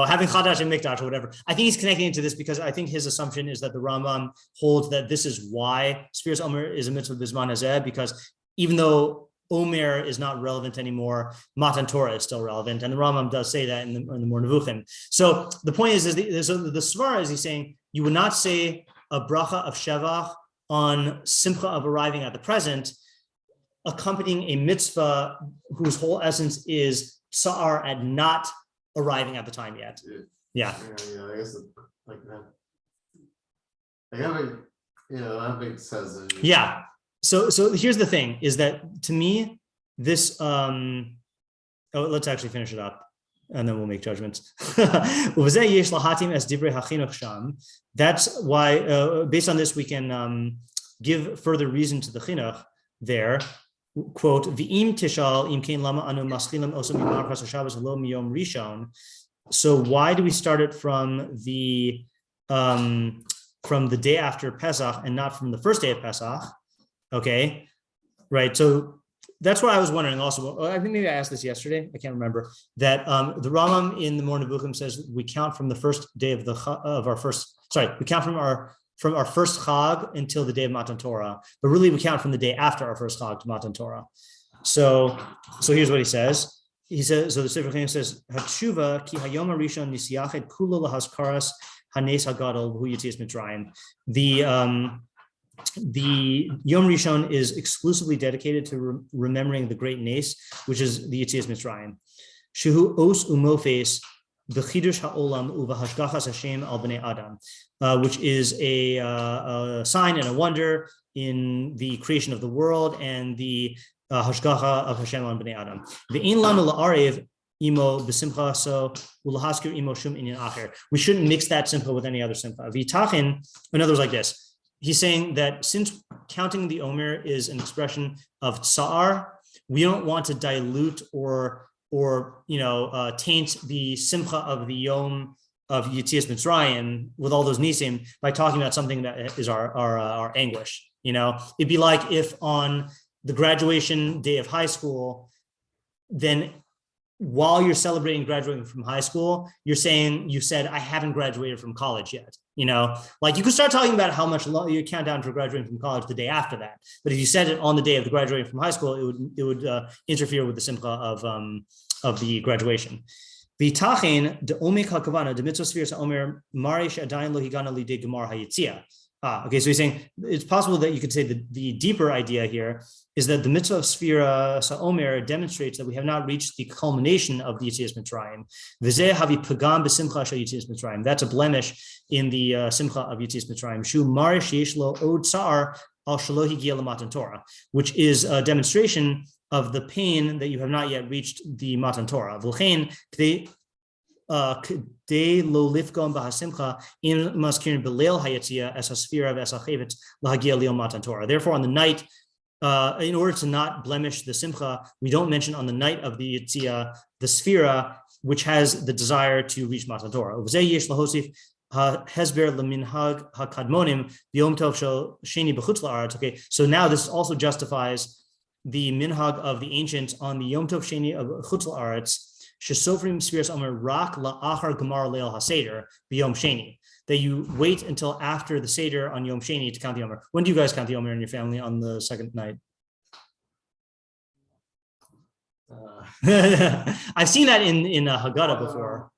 having Chadash and Mikdash or whatever. I think he's connecting it to this because I think his assumption is that the Rambam holds that this is why Sefiras Omer is a mitzvah b'zman hazeh, because even though Omer is not relevant anymore, Matan Torah is still relevant, and the Rambam does say that in the more Nevuchim. So the point is the svara is he's saying you would not say a bracha of shevach on simcha of arriving at the present, accompanying a mitzvah whose whole essence is sa'ar at not arriving at the time yet. Yeah. I guess like that. That makes sense. Yeah. So here's the thing: is that to me, this. Let's actually finish it up, and then we'll make judgments. That's why, based on this, we can give further reason to the chinuch there. Quote, V'im tishal im kein lama anu maschilim osam mimarchas haShabbos lo miyom rishon. So why do we start it from the day after Pesach and not from the first day of Pesach? Okay, right. So that's what I was wondering also. I think maybe I asked this yesterday. I can't remember. That the Rambam in the more Nevuchim says we count from the first day we count from our first Chag until the day of Matan Torah, but really we count from the day after our first Chag to Matan Torah. So here's what he says. He says, so the Sefiras says, Hatshuva ki hayom harishon nisiyachet kulo lahaskaras hanes hagadol hu yetzias Mitzrayim. The Yom Rishon is exclusively dedicated to remembering the great nes, which is the Yetzias Mitzrayim. Shehu os umofes b'chidush ha'olam uvahashgachas Hashem al bnei Adam, which is a sign and a wonder in the creation of the world and the hashgacha of Hashem on bnei Adam. Ve'in lanu la'arev imo b'simcha so ulahaskir imo shum inyan acher. We shouldn't mix that simcha with any other simcha. V'itachin, in other words, like this. He's saying that since counting the Omer is an expression of tsa'ar, we don't want to dilute or taint the simcha of the Yom of Yetzias Mitzrayim with all those nisim by talking about something that is our anguish. It'd be like if on the graduation day of high school, then while you're celebrating graduating from high school, you said, I haven't graduated from college yet. Like you could start talking about how much you count down for graduating from college the day after that. But if you said it on the day of the graduating from high school, it would interfere with the simcha of the graduation. V'tachin de omek hakavana de mitzvah sefiras omer marish adayin lo higana lidei gemar hayitzia. Okay, so he's saying it's possible that you could say the deeper idea here is that the mitzvah of Sefiras Omer demonstrates that we have not reached the culmination of the Yetzias Mitzrayim. V'zeh havi pagam b'simcha shel Yetzias Mitzrayim. That's a blemish in the simcha of Yetzias Mitzrayim. Shu marish yesh lo od tsa'ar al shelo higia l'matan Torah, which is a demonstration of the pain that you have not yet reached the Matan Torah. V'chein k'dei lo lifgom b'hasimcha in maskirin b'leil hayetzia es hasfira v'es hachevet lahagia li'om Matan Torah. Therefore, on the night, in order to not blemish the simcha, we don't mention on the night of the Yetzia the sfira, which has the desire to reach Matan Torah. Okay, so now this also justifies the minhag of the ancients on the Yom Tov Sheni of Chutz La'aretz, shesofrim Sefiras Omer rak la'achar gemar leil haseder b'Yom Sheni. That you wait until after the Seder on Yom Sheni to count the Omer. When do you guys count the Omer in your family on the second night? I've seen that in Haggadah before.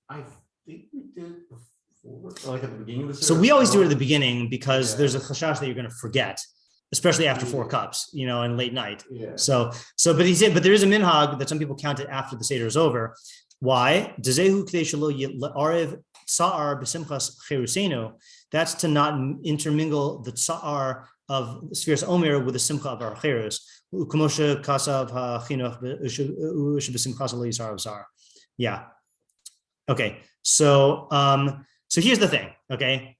I think we did before, like at the beginning of the series. So we always do it at the beginning because there's a chashash that you're going to forget, especially after 4 cups, and late night. Yeah. So, but he said, but there is a minhag that some people count it after the Seder is over. Why? That's to not intermingle the tsa'ar of Sefiras Omer with the simcha of our cherus. Yeah. Okay. So here's the thing. Okay.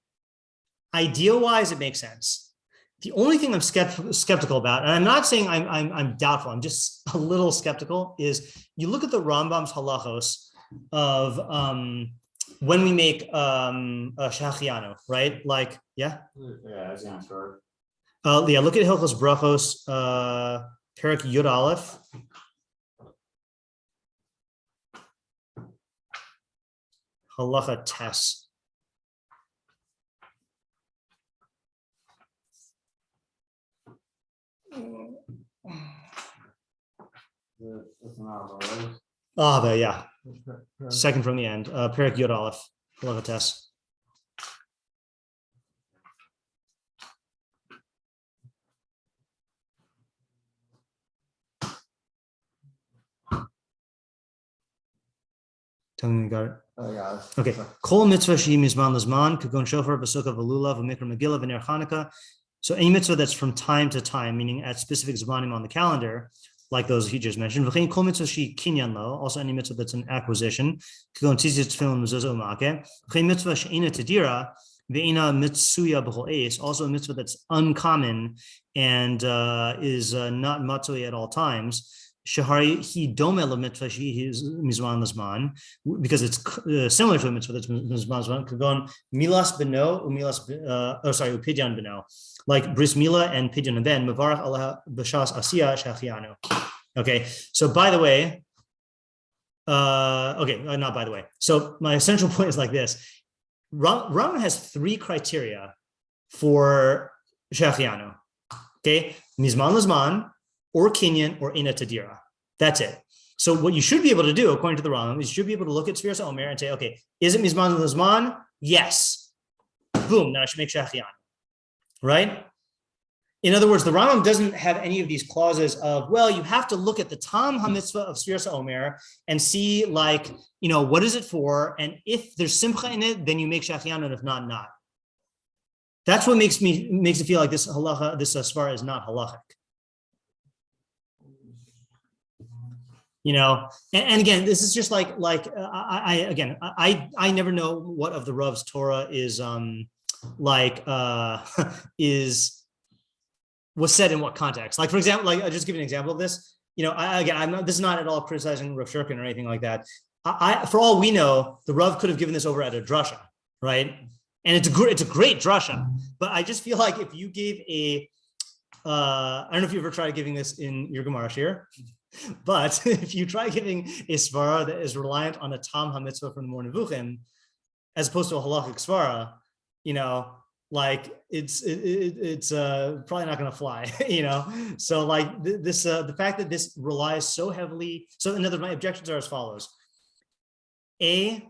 Idea-wise, it makes sense. The only thing I'm skeptical about, and I'm not saying I'm doubtful, I'm just a little skeptical, is you look at the Rambam's halachos of when we make Shehecheyanu, right? Like, yeah? Yeah, that's not sure. Yeah, look at Hilchos Berachos, Perek Yud Aleph. Halacha Tes. Ahva, yeah. Second from the end. Perek Yud Aleph. Halacha Tes. Tell me you got it. Oh, yeah. Okay. Kol mitzvah she mizman lazman kagon shofar b'sukkah v'lulav v'mikra megillah v'ner Chanukah. So any mitzvah that's from time to time, meaning at specific zmanim on the calendar, like those he just mentioned. V'chein kol mitzvah she kinyan lo. Also any mitzvah that's an acquisition. Kagon tzitzit tefillin mezuzah u'makeh. V'chein mitzvah she'ina tedira ve'ina mitsuya b'chol eis. Also a mitzvah that's uncommon and is not matzoy at all times. Hararei Kedem mitzvah she is mizman lazman, because it's similar to a mitzvah that's mizman lazman. Kagon milas beno upidyan beno, like bris milah and pidyan ben mevarach Allah b'shas asiya Shehecheyanu. Okay, so by the way, not by the way. So my essential point is like this: Rambam has 3 criteria for Shehecheyanu. Okay, mizman lazman, or kinyan, or ina tadira. That's it. So what you should be able to do, according to the Rambam, is you should be able to look at Sefiras Omer and say, okay, is it mizman lazman? Yes. Boom, now I should make Shehecheyanu. Right? In other words, the Rambam doesn't have any of these clauses of, well, you have to look at the tam ha-mitzvah of Sefiras Omer and see, like, what is it for? And if there's simcha in it, then you make Shehecheyanu, and if not, not. That's what makes it feel like this halacha, this svara is not halachic. And again, this is just like I never know what of the Rav's Torah is was said in what context. Like, for example, I'll just give you an example of this. This is not at all criticizing Rav Shorkin or anything like that. For all we know, the Rav could have given this over at a drasha, right? And it's a great drasha. But I just feel like if you gave I don't know if you ever tried giving this in your Gemara shiur. But if you try giving a sevara that is reliant on a tam ha-mitzvah from the more Nevuchim, as opposed to a halachic sevara, it's probably not going to fly, So the fact that this relies so heavily. So in other words, my objections are as follows: A,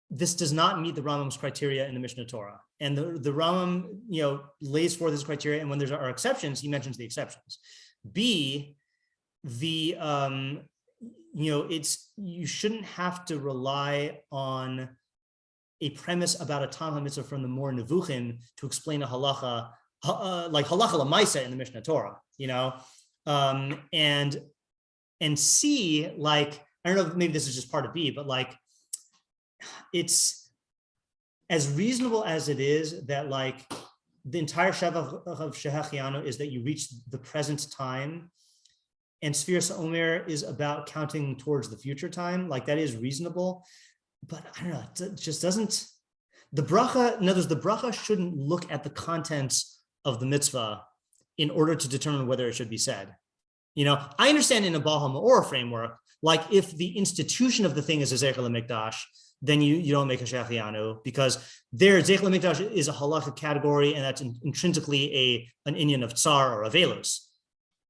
this does not meet the Rambam's criteria in the Mishnah Torah, and the Rambam, lays forth his criteria, and when there are exceptions, he mentions the exceptions. B, you shouldn't have to rely on a premise about a tam ha-mitzvah from the more Nevuchim to explain a halacha, like halacha l'maisa in the Mishnah Torah, and C, like, I don't know if maybe this is just part of B, but like, it's as reasonable as it is that like the entire Sheva of Shehecheyanu is that you reach the present time, and Sefiras Omer is about counting towards the future time. Like, that is reasonable, but I don't know. It just doesn't. The bracha, in other words, the bracha shouldn't look at the contents of the mitzvah in order to determine whether it should be said. I understand in a Baal HaMaor framework, like if the institution of the thing is a Zeichel HaMikdash, then you don't make a Shehecheyanu, because there Zeichel HaMikdash is a halachic category, and that's intrinsically an iyun of tsar or of velus.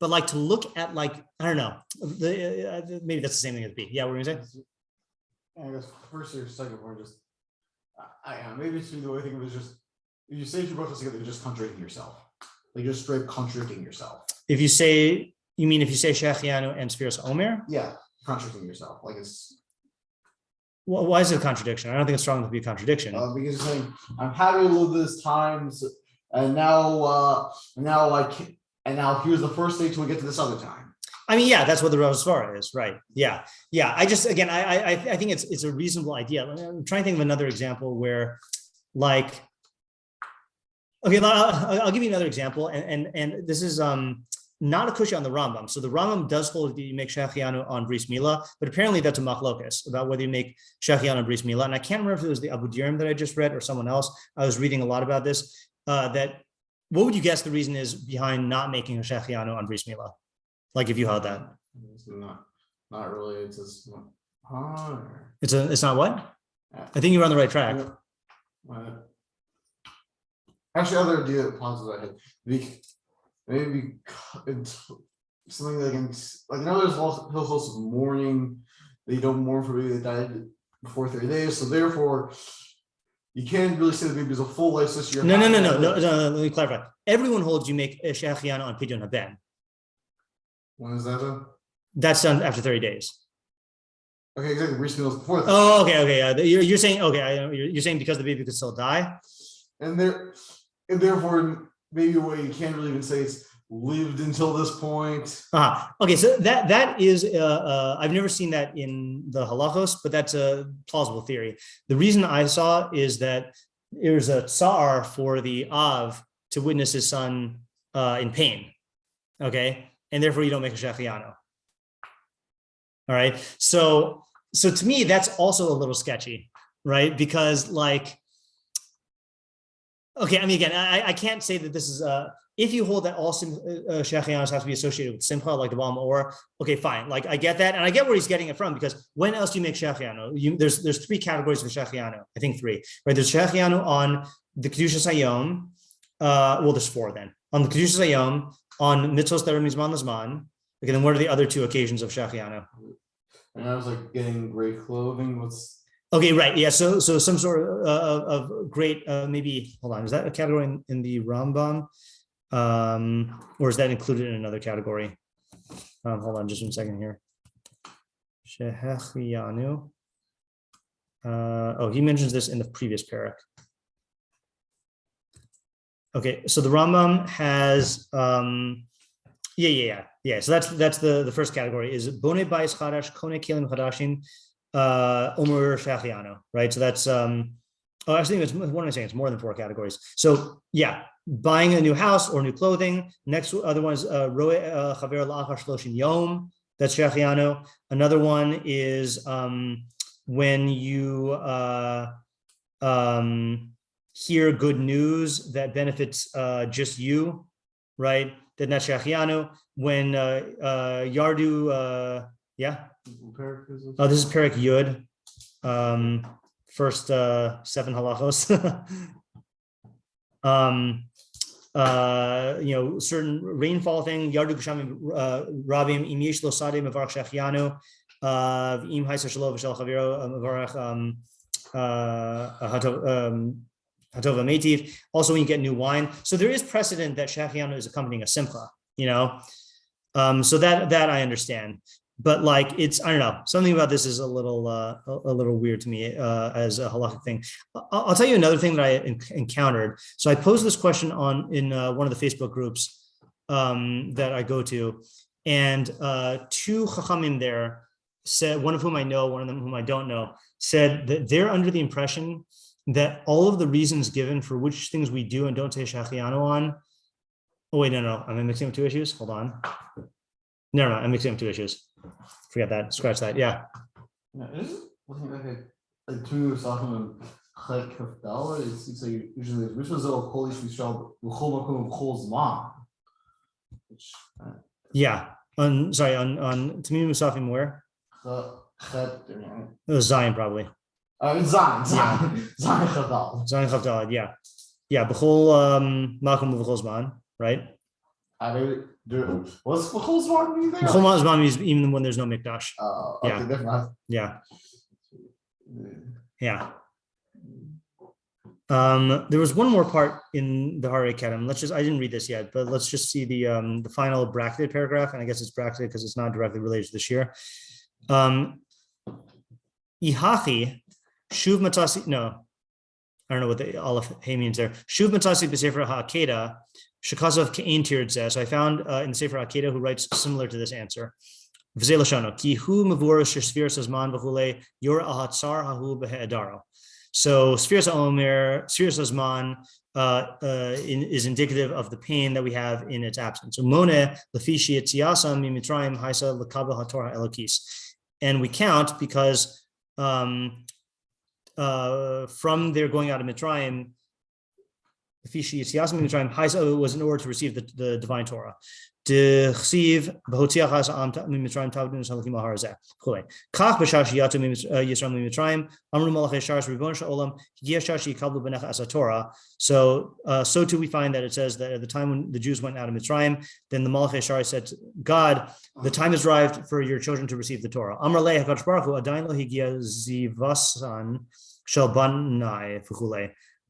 but like to look at like, I don't know, maybe that's the same thing as B. Yeah, what were you gonna say? I guess first or second point, just maybe it's the way I think of it is just if you say two brachos together, you're just contradicting yourself. Like you're straight contradicting yourself. If you say Shehecheyanu and Sefiras Omer? Yeah, contradicting yourself. Like it's. Well, why is it a contradiction? I don't think it's strong enough to be a contradiction. Because you're saying I'm having a little this times, and now here's the first stage till we get to this other time. I mean, yeah, that's what the Svara is, right? Yeah. I just again, I think it's a reasonable idea. I'm trying to think of another example where, like, okay, I'll give you another example, and this is not a kushya on the Rambam. So the Rambam does hold that you make Shehecheyanu on Bris Milah, but apparently that's a machlokas about whether you make Shehecheyanu on Bris Milah. And I can't remember if it was the Abu Dirim that I just read or someone else. I was reading a lot about this. That what would you guess the reason is behind not making a Shehecheyanu on Bris Milah? Like if you held that. It's not really. It's just It's not what? I think you're on the right track. Actually, other idea that pops into my head. Maybe something like there's Hilchos of mourning. They don't mourn for baby that died before 30 days, so therefore you can't really say that baby is a full life sister. No. Let me clarify. Everyone holds you make a Shehecheyanu on Pidyon Haben. When is that done? That's done after 30 days. Okay, exactly. Bris Milah is before that. Oh, okay. You're saying you're saying because the baby could still die, and therefore. Maybe a way you can't really even say it's lived until this point. Okay, so that is I've never seen that in the Halakhos, but that's a plausible theory. The reason I saw is that there's a tsar for the Av to witness his son in pain. Okay, and therefore you don't make a Shehecheyanu. All right, so to me that's also a little sketchy, right? Because like. Okay, I mean, again, I can't say that this is, if you hold that all Shehecheyanu have to be associated with Simcha, like the Baal Ma'or, okay, fine. Like, I get that, and I get where he's getting it from, because when else do you make Shehecheyanu? There's three categories of Shehecheyanu, I think three, right? There's Shehecheyanu on the Kedushas Hayom, well, there's four then. On the Kedushas Hayom, on Mitzvos that are Mizman Lazman, okay, then what are the other two occasions of Shehecheyanu? And I was like, getting great clothing, Okay, right. Yeah. So some sort of great, maybe, hold on. Is that a category in the Rambam? Or is that included in another category? Hold on just 1 second here. Shehecheyanu. He mentions this in the previous parak. Okay. So the Rambam has, yeah. So that's the first category is Bone Bais Chadash, Kone Kelim Chadashin, Omer Shehecheyanu, right? So that's actually what am I saying? It's more than four categories. So yeah, buying a new house or new clothing. Next other one is Roe Chaver La'achar Shloshin Yom. That's Shehecheyanu. Another one is when you hear good news that benefits just you, right? Then that's Shehecheyanu. When Yardu, yeah. Oh, this is Perek Yud, first 7 halachos. Certain rainfall thing. Yardu Kshamim Rabim Im Yesh Lo Sadeh Mevarach Shehecheyanu Im Haisa Shalom V'Shel Chaviro Mevarach Hatova Meitiv. Also, when you get new wine, so there is precedent that Shehecheyanu is accompanying a simcha. So that I understand. But like I don't know, something about this is a little weird to me as a halakhic thing. I'll tell you another thing that I encountered. So I posed this question in one of the Facebook groups that I go to, and two chachamim there said, one of whom I know, one of them whom I don't know, said that they're under the impression that all of the reasons given for which things we do and don't say Shehecheyanu on. Oh wait, no, am I mixing up two issues? Hold on. Never mind, I'm mixing up two issues. Forget that. Scratch that. Yeah. Is it looking like two Sachim and Chek Kafdala? It's like usually which was all Kolish Mishal B'chol Makom B'chol Zman. Yeah. On Tamim Musafim where? It was Zion probably. Zion Chavdal. Zion Chavdal. Yeah. B'chol Makom B'chol Zman. Right. What's Bechol Zman mean there? Bechol Zman means even when there's no mikdash. Okay, different. Yeah. There was one more part in the Hararei Kedem. I didn't read this yet, but let's just see the final bracketed paragraph. And I guess it's bracketed because it's not directly related to this year. Ihachi, Shuv Matasi, no, I don't know what the Aleph Hey means there. Shuv Matasi b'Sefer HaAkeda, Shekazov Ke'ein Tirtzeh. So I found in the Sefer HaAkeda who writes similar to this answer. V'zeh Lashano, Ki hu mavur Sefiras Zman v'chulei yor ahatzar hahu b'he'edaro. So Sefiras Omer, Sefiras Zman is indicative of the pain that we have in its absence. So Mone lefishi etziasam mimitraim haisa lekabel hatorah elokis. And we count because from their going out of Mitzrayim, was in order to receive the divine Torah. So to we find that it says that at the time when the Jews went out of Mitzrayim, then the Malachei Shari said to God, the time has arrived for your children to receive the Torah.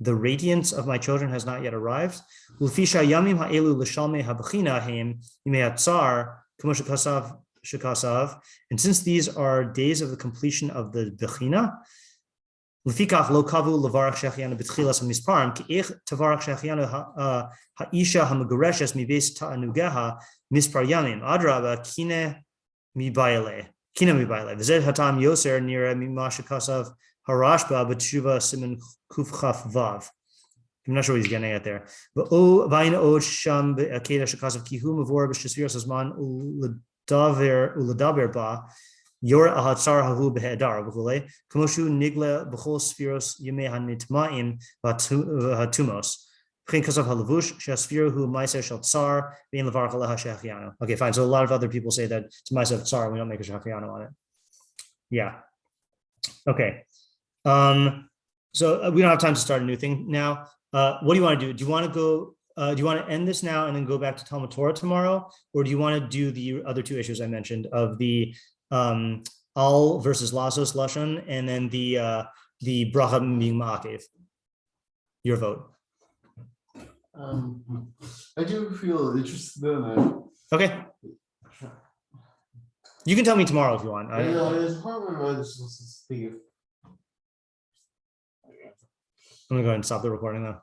The radiance of my children has not yet arrived. And since these are days of the completion of the Bechina, Harashba b'tshuva סימן קכ"ו. I'm not sure what he's getting at there. But vayin od sham be'akeda shekasav kihu mavor b'shesfiras hazman uladaber ba yor ahatzar hahu be'edar v'chulei kamoshu nigla b'chol sfiros yemei hanitma'im v'hatumos v'chein kasav halavush shesfiru hu ma'aser shel tsar v'in levarach aleha Shehecheyanu. Okay, fine. So a lot of other people say that it's ma'aser of tsar. We don't make a Shehecheyanu on it. Yeah. Okay. So we don't have time to start a new thing now. What do you want to do? Do you want to go? Do you want to end this now and then go back to Talmud Torah tomorrow, or do you want to do the other two issues I mentioned of the al versus lasos lashon and then the bracha being ma'akev? Your vote. I do feel interested in it. Okay. You can tell me tomorrow if you want. There's part of my mind that's just thinking. I'm gonna go ahead and stop the recording now.